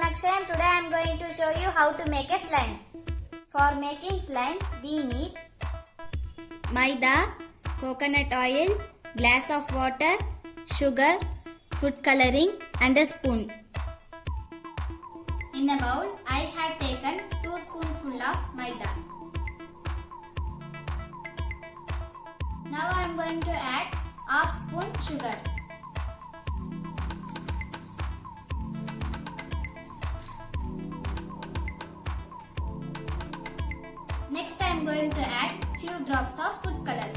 Akshay. Today I am going to show you how to make a slime. For making slime, we need maida, coconut oil, glass of water, sugar, food coloring and a spoon. In a bowl, I had taken 2 spoonfuls of maida. Now I am going to add half spoon sugar. Next I am going to add few drops of food color.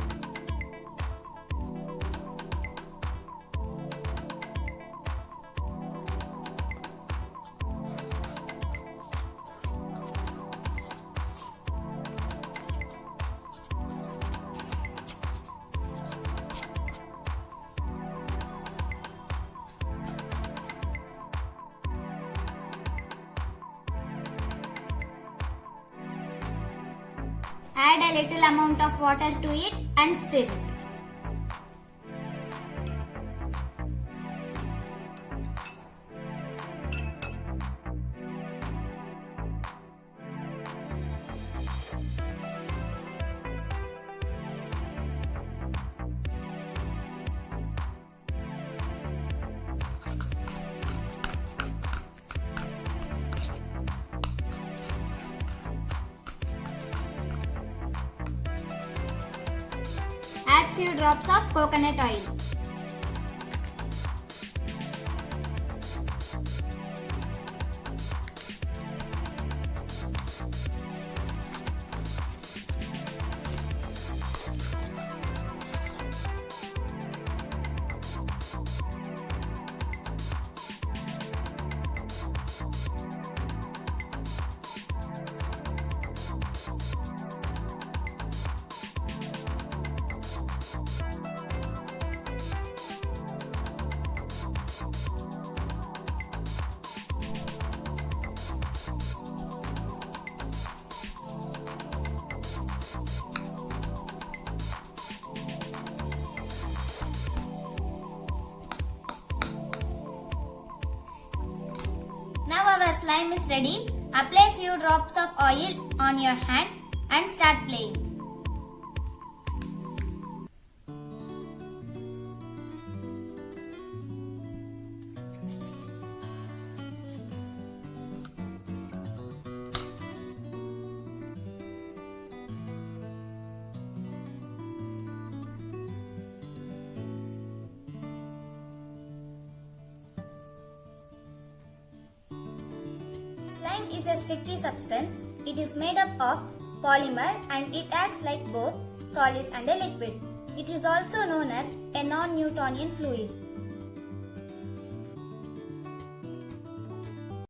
Add a little amount of water to it and stir it. Add few drops of coconut oil. Now our slime is ready. Apply few drops of oil on your hand and start playing. Slime is a sticky substance. It is made up of polymer and it acts like both solid and a liquid. It is also known as a non-Newtonian fluid.